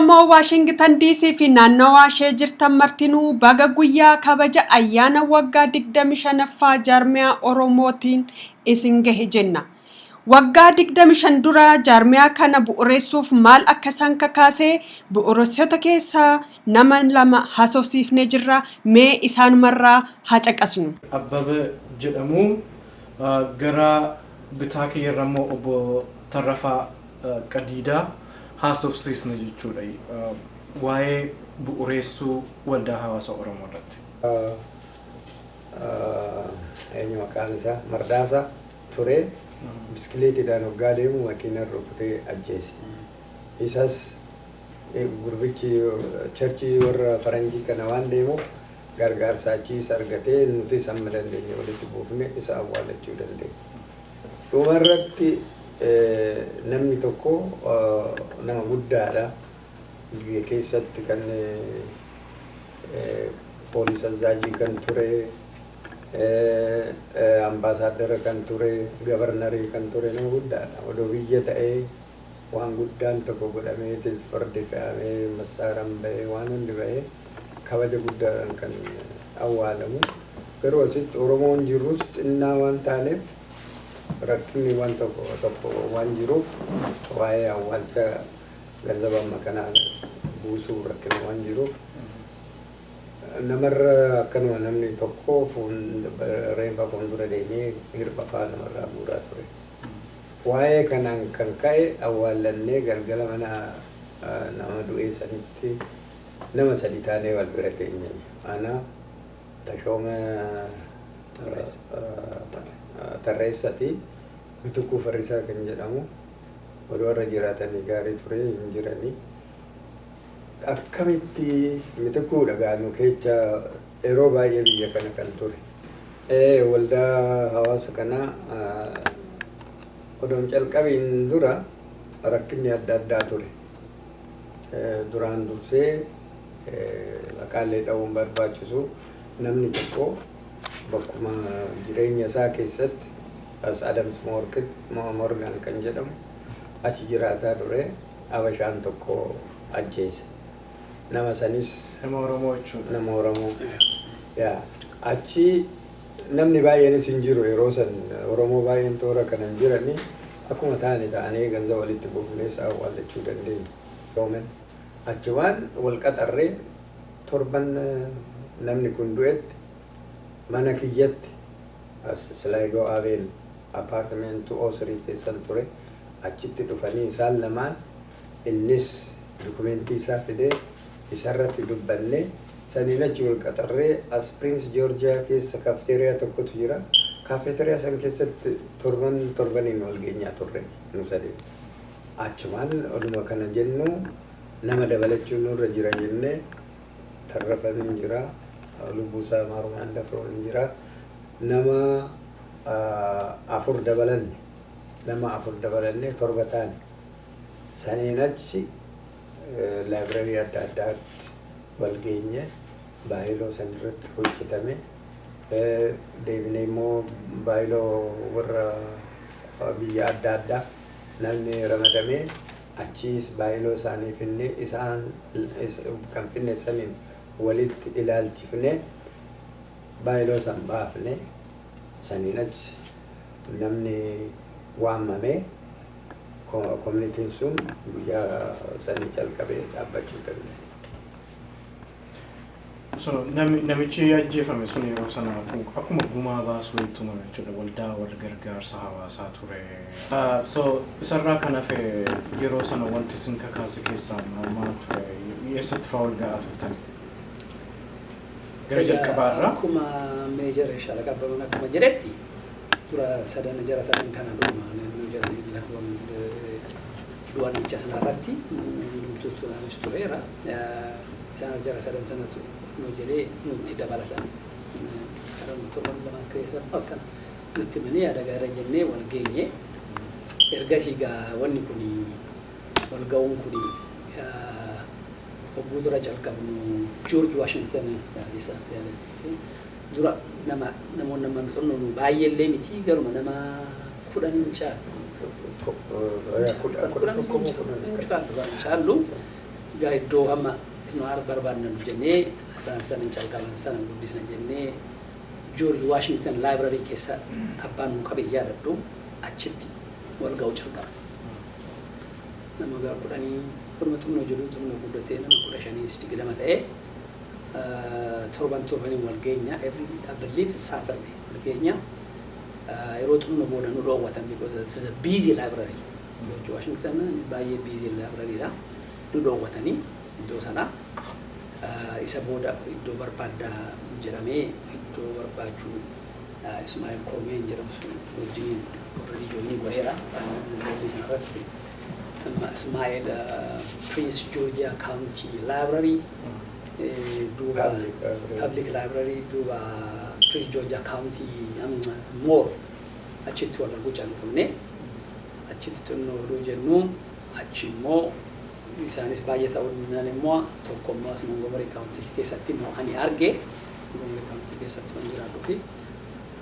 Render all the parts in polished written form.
Oromoo Washington DC fi naannawaa ishee jirtan martinuu baga guyyaa kabaja ayyaana waggaa 25ffaa jaarmiyaa Oromootiin isin gahe jenna. Waggaa 25 dura jaarmiyaa kana bu'uureessuuf maal akka isaan kakaasee bu'uureessitoota keessaa nama lama haasofsiifnee jirra. Mee isaanumarraa haa caqasnu. Abbabee jedhamu gara bitaa kiyyarrammoo obbo Tarrafaa Qadiidaa haasofsiisne jechuudha. Waa'ee bu'uureessuu waldaa hawaasa Oromoo irratti. Eenyu maqaan isaa Mardaasaa ture. Biskileetiidhaan hoggaa deemu makiinaan rukutee ajjeese. Isas gurbichi charchii warra faranjii kana waan deemuuf gargaarsa achiis argatee nuti amma dandeenye walitti buufne isa awwaalachuu dandeenya. Dhumarratti namni tokko nama guddaadha. Biyya keessatti kan poolis azaajii kan ture, ambaasaadara kan ture, gabarnarii kan ture nama guddaadha. Odoo biyya ta'ee waan guddaan tokko godhamee fardi fe'amee masaaraan bahee waan hundi bahee kabaja guddaadhaan kan awwaalamu. Garuu asitti Oromoon jirus xinnaa waan taaneef rakkinni waan tokko waan jiruuf waa'ee awwaalcha ganzaba amma kanaa buusuu rakkinni waan jiruuf namarra akkanuma namni tokko reeffa fuuldura deemee hirpha fa'aa namarraa guuraa ture. Waa'ee kanaan kan ka'e awwaallannee galgala mana nama du'ee sanitti nama sadi taanee wal bira keenya. Ana Tashooma Tarreessati Bitukuu Farrisaa kan jedhamu odoo irra jiraatanii gaarii ture hin jiranii. Akkamitti Bitukuu dhagaanu keessa yeroo baay'ee biyya kana kan ture. Waldaa hawaasa kanaa odoon calqabiin dura rakkinni adda addaa ture. Duraan dursee maqaalee dha'uun barbaachisu namni tokko bakkuma jireenya isaa keessatti as Adams Morgan kan jedhamu achi jiraataa ture Habashaan tokko ajjeese. Nama sanis nama Oromoo jechuudha. Nama Oromoo. Yaa achi namni baay'eenis hin jiru yeroo san Oromoo baay'een toora kana hin jiranii akkuma taane ta'anii ganza walitti buufnee isaa awwaallachuu dandeenya. Yoomen achumaan wal qaxarree torban namni kun du'etti mana kiyyatti as Silaayidoo Abeen apartamentu Oosirii keessan ture achitti dhufanii isaan lamaan innis dokumentii isaa fidee isarratti dubbannee saniin achi wal qaxarree as Prince Georgia keessa kafeteriyaa tokkotu jira. Kafeteriyaa san keessatti torbaniin wal geenyaa turre nu sadii. Achumaan oduma kana jennu nama dabalachuu nurra jira jennee Tarrafaan jira, Lubbuusaa Maarumaan Dafroon jira. Nama afur dabalanne torba taane. Saniin achi laabireerii adda addaatti wal geenye baay'iloo san irratti hojjetame. Deebinee immoo baay'iloo warra biyya adda addaa namni ramadamee achiis baay'iloo isaanii finnee isaan kan finne saniin walitti ilaalchifne baay'iloo san baafne saniin achi namni waamamee koominitiin sun guyyaa sanii calqabee dhaabbachuu danda'e. So namichi ajjeefame sun yeroo sana akkuma gumaa baasuu ittuma jechuudha waldaa warra gargaarsa hawaasaa ture. So isarraa kan hafe yeroo sana wanti isin kakaase keessaa maal ture? Eessatti fa'aa ol ga'aa turtan? Gara jalqabaarraa? Akkuma meejara shaalaqa Abbaban akkuma jedhetti dura jara sadan kana du'a namicha sanarratti duutuunis tureera. Isaan jara sadan sanatu nu jedhee nutti dabalatan. Karaa torban lamaan keessa akkana nutti manii adagaa jennee wal geenye. Ergasii gaa wanni kuni wal ga'uun kuni hogguu dura calqabnu George Washington isa dura namoonni nama nu baay'eellee miti garuma nama 10 caalu Gaa iddoo hamma xinnoo ar barbaannan jennee Faransan hin calqaban sana guddisna jennee George Washington Library keessa abbaan nu qabe yaadadhu achitti wal ga'u calqaba. Nama gaa kudhanii horma xinnoo jedhu xinnoo guddatee nama 15-20 ta'ee torbanii wal geenya every I believe Saturday wal geenya yeroo xinnoo booda nu dhoowwatan because it is a busy library. George Washington baay'ee busy library dha. Nu dhoowwatanii iddoo sana isa booda iddoo barbaaddaa jedhamee iddoo barbaachuu Ismaa'eel Koromee jedhamu sun wajjin already joinii godheera. Sanarratti Ismaa'eel Prince Georgia County Library duuba Public Library duuba Prince Georgia County Mall achitti wal arguu caalfamne achitti xinnoo oduu jennu achi immoo isaanis baay'ee ta'uudhaan immoo tokko immoo as Montgomery County keessatti immoo ani arge Montgomery County keessatti waan jiraatu fi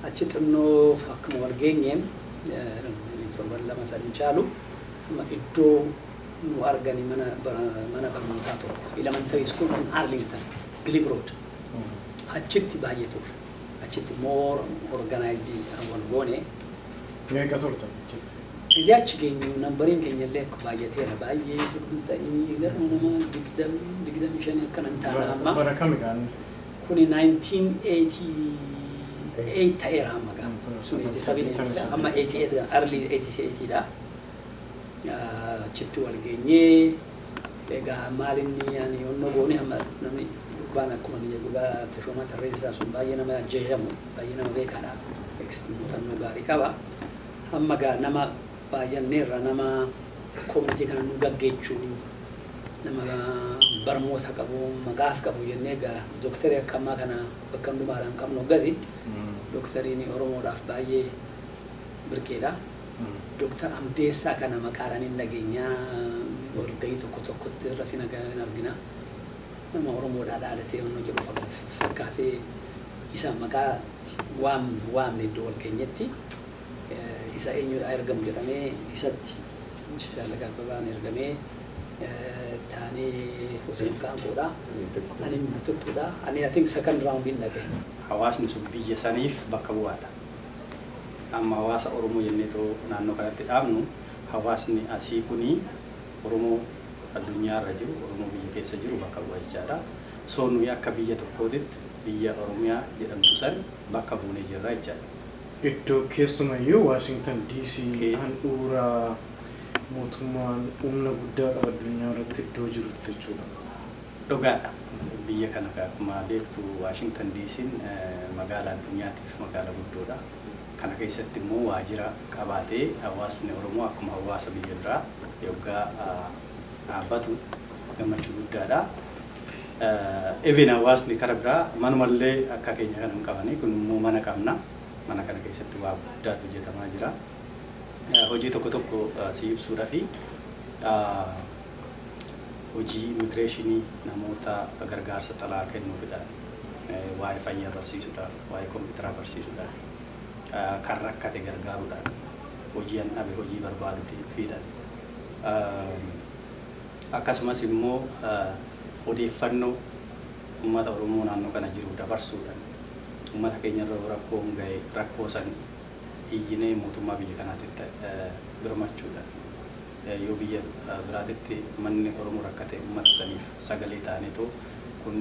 achi xinnoo akkuma wal geenyeen torban lama sadii caalu iddoo nu argani mana barnootaa tokko elementary school in Arlington Glebe Road achitti baay'ee ture achitti more organized wal goone meeqa turtan ጊዜ አቺ ገኙ ነምበሪን ገኘለ ባየቴ ባየ ሱልጣኒ ገርማ ነማ ድግደም ሸኔ ከነንታናማ በረከም ጋር ኩኒ 1988 ታይራ ማጋ ሱኒ 87 አማ 88 አርሊ 88 ዳ ቺቱ ወልገኘ ለጋ ማሊኒ ያኒ ወኖ ጎኒ አማ ነሚ ባና ኮኒ የጉባ ተሾማ ተሬሳ ሱን ባየነማ ጀጀሙ ባየነማ ቤካዳ ኤክስፒሪየንስ ነው ጋሪ ካባ አማ ጋ ነማ baay'anneerra nama koominitii kana nu gaggeechuu nama barmoota qabu maqaas qabu jennee gaa dooktarii akka ammaa kana bakka hundumaadhaan qabnu gasi dooktariin Oromoodhaaf baay'ee birqeedha. Dooktar Amdeessaa kana maqaadhaan hin dhageenyaa walgahii tokko tokkotti irra sin argina. Nama Oromoodhaa dhaalatee onnoo jedhu fakkaatee isa maqaa waamne iddoo wal keenyetti isa eenyu ergamu jedhamee isatti shallaqa babaan ergamee taanee Hussein Kaangoodha. Ani mutuudha. Ani I think second round hin dhabe. Hawaasni sun biyya saniif bakka bu'aadha. Amma hawaasa Oromoo jenneetoo naannoo kanatti dhaabnu hawaasni asii kuni Oromoo addunyaarra jiru Oromoo biyya keessa jiru bakka bu'a jechaadha. So nuyi akka biyya tokkootitti biyya Oromiyaa jedhamtu san bakka buunee jirra jechaadha. Iddoo keessumayyuu Washington DC handhuura mootummaan humna guddaa addunyaa irratti iddoo jirutti jechuudha. Dhugaadha. Biyya kana akkuma beektu Washington DC magaalaa addunyaatiif magaalaa guddoodha. Kana keessatti immoo waajjira qabaatee hawaasni Oromoo akkuma hawaasa biyya biraa yoggaa dhaabbatu gammachuu guddaadha. Even hawaasni kara biraa manumallee akka keenya kana hin qabani kun immoo mana qabna. Mana kana keessatti waa guddaatu hojjetamaa jira. Hojii tokko si ibsuudhaa fi hojii immigireeshinii namoota gargaarsa xalaa kennuudhaan waa'ee fayyaa barsiisuudhaan waa'ee kompiitaraa barsiisuudhaan kan rakkate gargaaruudhaan hojii an dhabe hojii barbaaduudhaan akkasumas immoo odeeffannoo uummata Oromoo naannoo kana jiru dabarsuudhaan ummata keenya irra rakkoo hundaa'e rakkoo san iyyinee mootummaa biyya kanaatti birmachuudha. Yoo biyya biraatitti manni Oromoo rakkate ummata saniif sagalee ta'aniitoo kun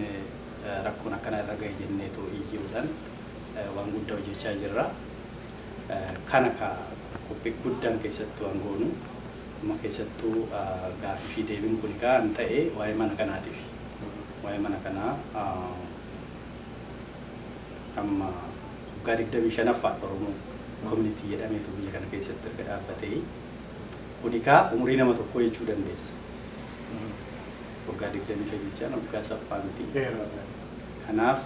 rakkoon akkana irra ga'e jenneetoo iyyuudhaan waan guddaa hojjechaa jirra. Kana qophii guddaan keessattuu waan goonu amma keessattuu gaaffii fi deebiin kun kan ta'e waa'ee mana kanaatiif waa'ee mana kanaa amma gadi 25ffaa Oromoo community jedhameetu biyya kana keessatti erga dhaabbatee kunikaa umurii nama tokko jechuu dandeessa. Waggaa 25 jechaan waggaa salphaa miti. Kanaaf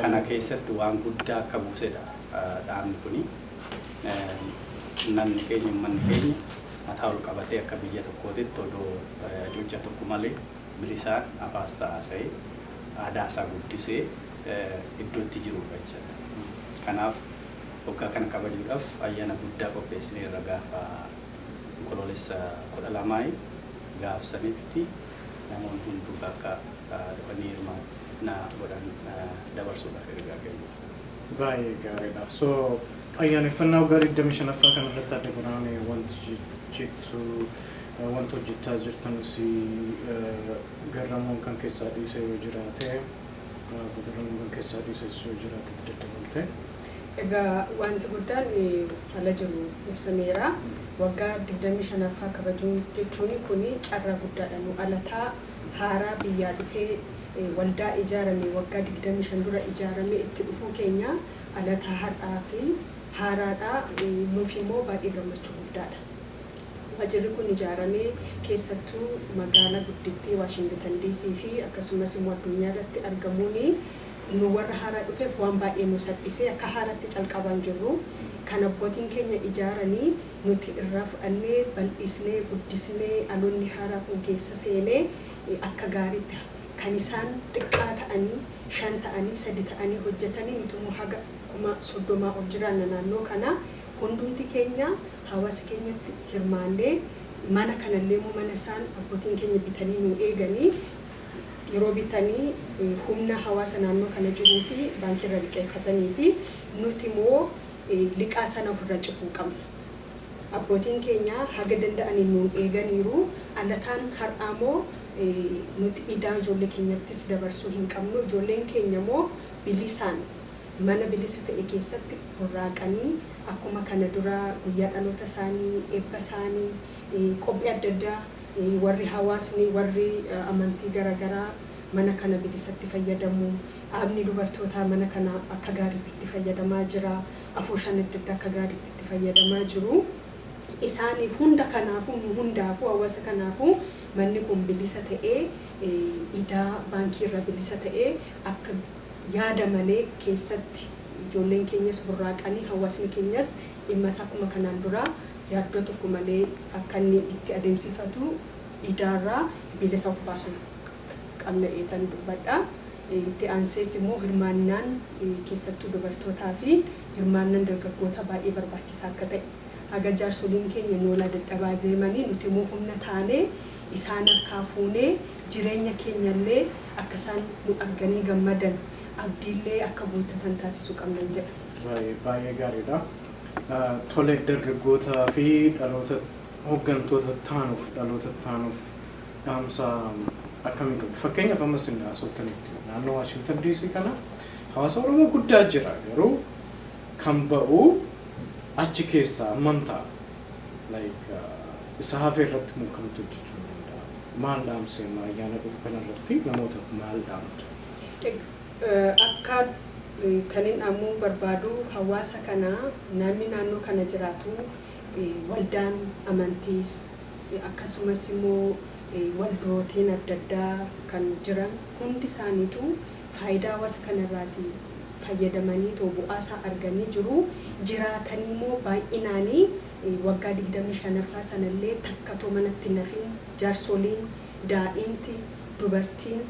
kana keessatti waan guddaa akka buusedha dhaabni kuni. Namni keenya manni keenya mataa ol qabatee akka biyya tokkootitti odoo ajajja tokko malee bilisaan afaan haasa'ee aadaa isaa guddisee iddootti jirudha jechuudha. Kanaaf waggaa kana kabajuudhaaf ayyaana guddaa qopheessinee irra gaafa onkoloolessa 12 gaafsanitti namoonni hunduu akka dhufanii hirmaannaa godhan dabarsuudhaaf ergaa kennu. Baay'ee gaariidha. So ayyaaneffannaa waggaa 25ffaa kanarratti adda biraanee wanti jettu wanta hojjechaa jirtanis garramuun kan keessaa dhiisee yoo jiraate garramuun kan keessaa dhiisee yoo jiraate itti daddabalte. Egaa wanti guddaan ala jiru ibsameera. Waggaa 25ffaa kabajuun jechuun kun carraa guddaadha. Nu alataa haaraa biyyaa dhufee waldaa ijaarame waggaa 25 dura ijaarame itti dhufuu keenya alataa har'aa fi haaraadha. Nuuf immoo baay'ee gammachuu guddaadha. Wajjirri kun ijaaramee keessattuu magaalaa guddittii Waashingtan DC fi akkasumas immoo addunyaa irratti argamuun nu warra haaraa dhufeef waan baay'ee nu salphisee akka haaraatti calqabaan jirru kan abbootiin keenya ijaaranii nuti irraa fudhannee bal'isnee guddisnee aloonni haaraa kun keessa seenee akka gaariitti kan isaan xiqqaa ta'anii 5 ta'anii 3 ta'anii hojjetanii nutummoo haga 30 ol jiraanna naannoo kana hundumti keenya hawaasa keenyatti hirmaannee mana kanallee immoo mana isaan abbootiin keenya bitanii nu eeganii yeroo bitanii humna hawaasa naannoo kana jiruu fi baankii irra liqeeffatanii fi nuti immoo liqaa sana ofirra cufuu qabna. Abbootiin keenya haga danda'anii nu eeganiiru alataan har'aa immoo nuti idaan ijoollee keenyattis dabarsuu hin qabnu. Ijoolleen keenya immoo bilisaan mana bilisa ta'e keessatti burraaqanii akkuma kana dura guyyaa dhaloota isaanii eebba isaanii qophii adda addaa warri hawaasni warri amantii garaagaraa mana kana bilisatti fayyadamu. Dhaabni dubartootaa mana kana akka gaariitti itti fayyadamaa jira. Afooshaan adda addaa akka gaariitti itti fayyadamaa jiru. Isaaniif hunda kanaafuu hundaafuu hawaasa kanaafuu manni kun bilisa ta'ee idaa baankii irra bilisa ta'ee akka yaada malee keessatti ijoolleen keenyas burraaqanii hawaasni keenyas dhimma isaa akkuma kanaan dura yaaddoo tokko malee akka inni itti adeemsifatu idaarraa bilisa of baasu qabna eetan dubbadha. Itti aansees immoo hirmaannaan keessattuu dubartootaa fi hirmaannaan dargaggoota baay'ee barbaachisaa akka ta'e haga jaarsoliin keenya noolaa dadhabaa deemanii nuti immoo humna taanee isaan harkaa fuunee jireenya keenyallee akka isaan nu arganii gammadan abdiillee akka guuttatan taasisuu qabnan jedha. Baay'ee gaariidha. Tole dargaggootaa fi dhaloota hooggantoota taanuuf dhaamsa akkamii qabdu? Fakkeenyaaf ammas inni haasofsanitti naannoo Waashingtan DC kana hawaasa Oromoo guddaa jira garuu kan ba'u achi keessaa amantaa isa hafe irratti mukamtu hojjechuu danda'a. Maal dhaamsee ayyaana dhufu kanarratti namoota maal dhaamtu? Akka kanin ammoo barbaadu hawaasa kana namni naannoo kana jiraatu waldaan amantiis akkasumas immoo waldootiin adda addaa kan jiran hundi isaaniitu faayidaa hawaasa kanarraati fayyadamanii bu'aasaa arganii jiru. Jiraatanii immoo baay'inaanii waggaa 25ffaa sanallee takkatoo manatti nafiin jaarsoliin daa'imti dubartiin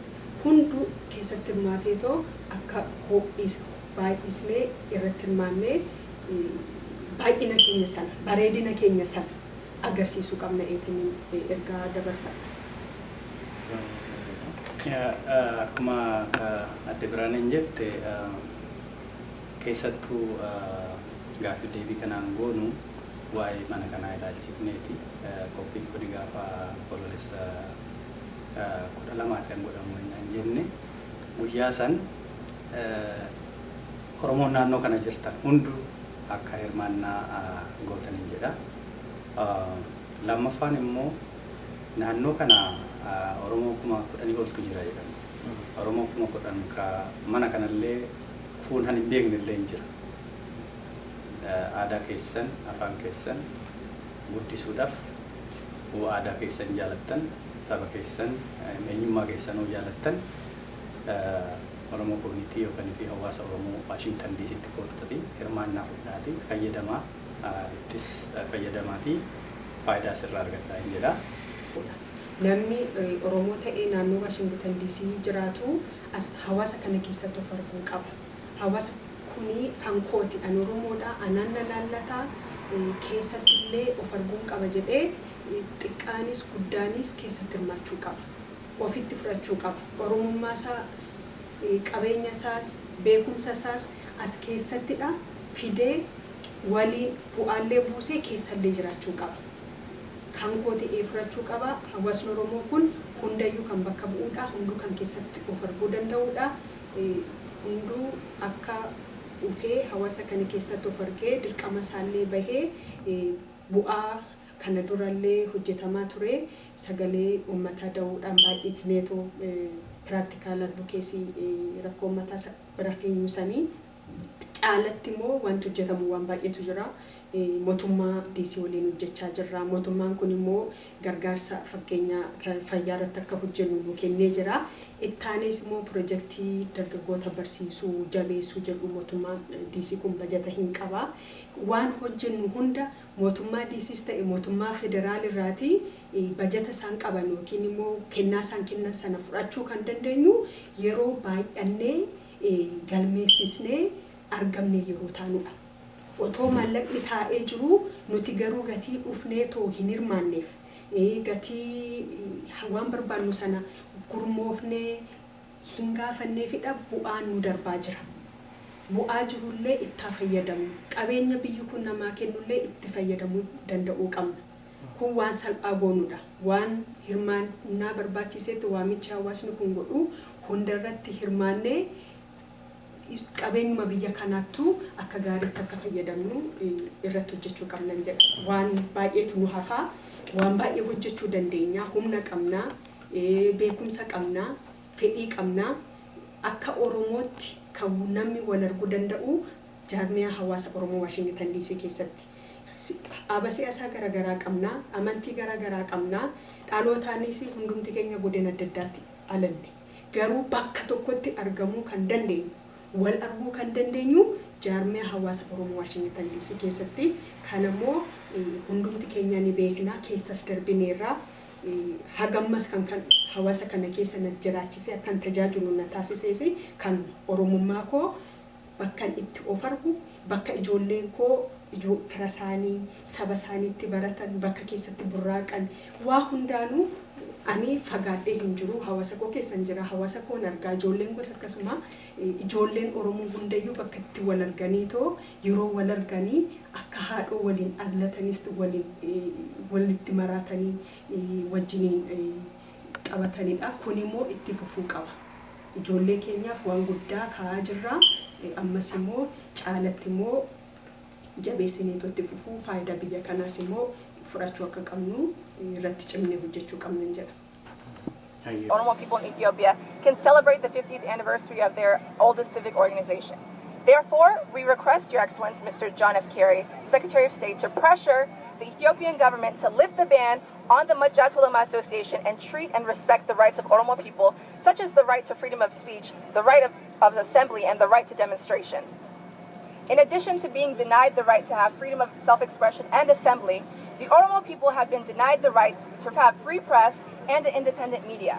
hundu keessatti hirmaateetoo akka baay'isnee irratti hirmaannee baay'ina keenya sana bareedina keenya sana agarsiisuu qabna eetiin ergaa dabarfadha. Akkuma adde Biraaneen jette keessattuu gaaffii deebii kanaan goonu waa'ee mana kanaa ilaalchifneeti. Qophiin kun gaafa Onkoloolessa 12 godhamu hin jenne guyyaa san Oromoon naannoo kana jirtan hundu akka hirmaannaa gootanii jedha. Lammaffaan immoo naannoo kana Oromoo 10,000 oltu jira jedhama. Oromoo 10,000 ka mana kanallee fuunhan hin beeknellee hin jira. Aadaa keessan, afaan keessan guddisuudhaaf aadaa keessan jaalattan, saba keessan, eenyummaa keessan jaalattan Oromoo koominitii yookaan fi hawaasa Oromoo Waashingtan DC'tti qooddatanii hirmaannaa fudhatii fayyadamaa ittis fayyadamaatii faayidaa sirraa argataa hin jedha. Namni Oromoo ta'ee naannoo Waashingtan DC jiraatu hawaasa kana keessatti of arguu qaba. Hawaasa kuni kan kooti an Oromoodha anaan lallataa keessatti illee of arguu qaba jedhee xiqqaanis guddaanis keessatti hirmaachuu qaba. Ofitti fudhachuu qaba. Oromummaa isaas qabeenya isaas beekumsa isaas as keessattidha fidee waliin bu'aallee buusee keessallee jiraachuu qaba. Kan kooti fudhachuu qaba. Hawaasni Oromoo kun hundayyuu kan bakka bu'uudha. Hunduu kan keessatti of arguu danda'uudha. Hunduu akka ufee hawaasa kana keessatti of argee dirqama isaallee bahee bu'aa kana durallee hojjetamaa ture sagalee uummataa da'uudhaan baay'atneetoo practical advocacy rakkoo uummataa bira keenyusanii caalatti immoo wanti hojjetamu waan baay'eetu jira. Mootummaa DC waliin hojjechaa jirra. Mootummaan kun immoo gargaarsa fakkeenya fayyaa irratti akka hojjennu nu kennee jira. Ittaanis immoo piroojeektii dargaggoota barsiisuu jabeessuu jedhu mootummaan DC kun bajata hin qaba. Waan hojjennu hunda mootummaa DCs ta'e mootummaa federaalirraati bajata isaan qaban yookiin immoo kennaa isaan kennan sana fudhachuu kan dandeenyu yeroo baay'annee galmeessisnee argamne yeroo taanudha. Otoo maallaqni taa'ee jiru nuti garuu gatii dhufneetoo hin hirmaanneef gatii waan barbaannu sana gurmoofnee hin gaafanneefidha bu'aan nu darbaa jira. Bu'aa jirullee itti fayyadamu. Qabeenya biyyi kun namaa kennullee itti fayyadamuu danda'uu qabna. Kun waan salphaa goonudha. Waan hirmaannaa barbaachiseetti waamichi hawaasni kun godhu hundarratti hirmaannee qabeenyuma biyya kanaattu akka gaariitti akka fayyadamnu irratti hojjechuu qabna jedha. Waan baay'eetu nu hafa. Waan baay'ee hojjechuu dandeenya. Humna qabna, beekumsa qabna, fedhii qabna. Akka Oromootti kan namni wal arguu danda'u jaarmiyaa hawaasa Oromoo Washington DC keessatti. Dhaaba siyaasaa garaagaraa qabna, amantii garaagaraa qabna. Dhalootaanis hundumti keenya godina adda addaatti alanne. Garuu bakka tokkotti argamuu kan dandeenyu wal arguu kan dandeenyu jaarmiyaa hawaasa Oromoo Washington DC keessatti. Kanammoo hundumti keenya ni beekna keessas darbineerra hagammas kan hawaasa kana keessa na jiraachisee akkan tajaajilu na taasisees kan Oromummaa koo bakkan itti of argu bakka ijoolleen koo fira isaanii saba isaaniitti baratan bakka keessatti burraaqan waa hundaanuu ani fagaadhee hin jiru hawaasa koo keessan jira hawaasa koo argaa ijoolleen gosa akkasuma ijoolleen Oromoo hundayyuu bakka itti wal arganiitoo yeroo wal arganii akka haadhoo waliin allatanis walitti maraatanii wajjiniin qabatanidha. Kun immoo itti fufuu qaba. Ijoollee keenyaaf waan guddaa kaa'aa jirra. Ammas immoo caalatti immoo jabeessineetoo itti fufuu faayidaa biyya kanaas immoo fudhachuu akka qabnu irratti cimnee hojjechuu qabnan jedha. Oromo people in Ethiopia can celebrate the 50th anniversary of their oldest civic organization. Therefore, we request Your Excellency, Mr. John F. Kerry, Secretary of State, to pressure the Ethiopian government to lift the ban on the Majat Ulama Association and treat and respect the rights of Oromo people, such as the right to freedom of speech, the right of assembly, and the right to demonstration. In addition to being denied the right to have freedom of self-expression and assembly, the Oromo people have been denied the right to have free press and an independent media.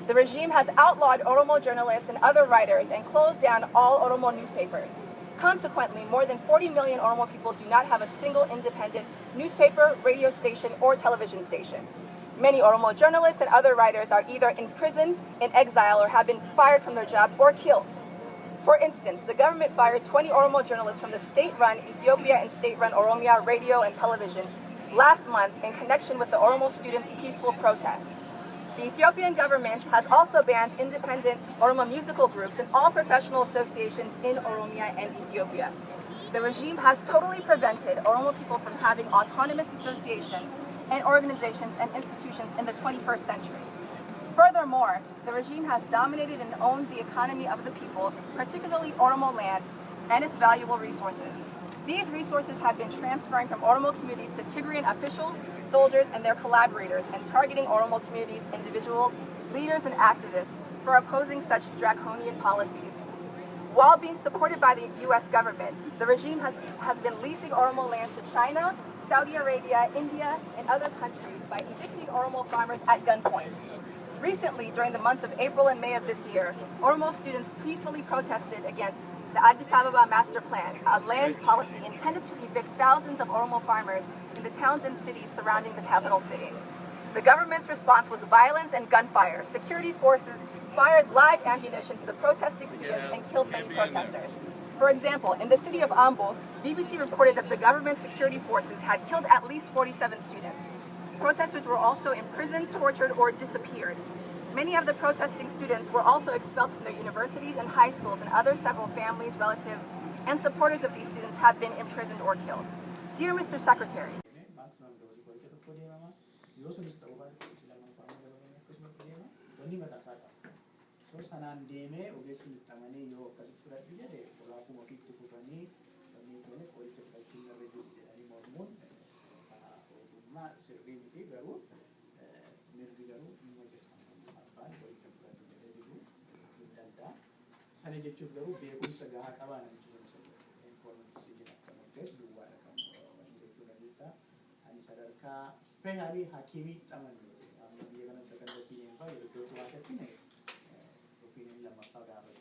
The regime has outlawed Oromo journalists and other writers and closed down all Oromo newspapers. Consequently, more than 40 million Oromo people do not have a single independent newspaper, radio station, or television station. Many Oromo journalists and other writers are either in prison, in exile, or have been fired from their jobs or killed. For instance, the government fired 20 Oromo journalists from the state-run Ethiopia and state-run Oromia radio and television last month in connection with the Oromo students' peaceful protest. The Ethiopian government has also banned independent Oromo musical groups and all professional associations in Oromia and Ethiopia. The regime has totally prevented Oromo people from having autonomous associations and organizations and institutions in the 21st century. Furthermore, the regime has dominated and owned the economy of the people, particularly Oromo land and its valuable resources. These resources have been transferring from Oromo communities to Tigrayan officials, soldiers, and their collaborators, and targeting Oromo communities, individuals, leaders, and activists for opposing such draconian policies. While being supported by the U.S. government, the regime has been leasing Oromo land to China, Saudi Arabia, India, and other countries by evicting Oromo farmers at gunpoint. Recently, during the months of April and May of this year, Oromo students peacefully protested against the Addis Ababa Master Plan, a land policy intended to evict thousands of Oromo farmers in the towns and cities surrounding the capital city. The government's response was violence and gunfire. Security forces fired live ammunition to the protesting students and killed many protesters. For example, in the city of Ambo, BBC reported that the government security forces had killed at least 47 students. Protesters were also imprisoned, tortured, or disappeared. Many of the protesting students were also expelled from their universities and high schools, and other several families, relatives, and supporters of these students have been imprisoned or killed. Dear Mr. Secretary, sanaan deemee ogeessi nutamanii yoo akkasitti fudhatu jedhe olaakuma ofiitti fufanii wanni kun qoricha fudhachuun irra jiru jedhanii mormuun ogummaa sirrii miti garuu mirgi garuu dhimma jedhamu abbaan qoricha fudhatu jedhee jiru hin danda'a. Sana jechuuf garuu beekumsa gahaa qabaa namichi kun informantisii jedha kan ogees duwwaadha kan wanni jechuu dandeetta. Ani sadarkaa peeshaalii hakiimii dhaman amma biyya kana sagantaa kiyyeen fa'aa yeroo iddoo tuwaasatti opinion lama fagaare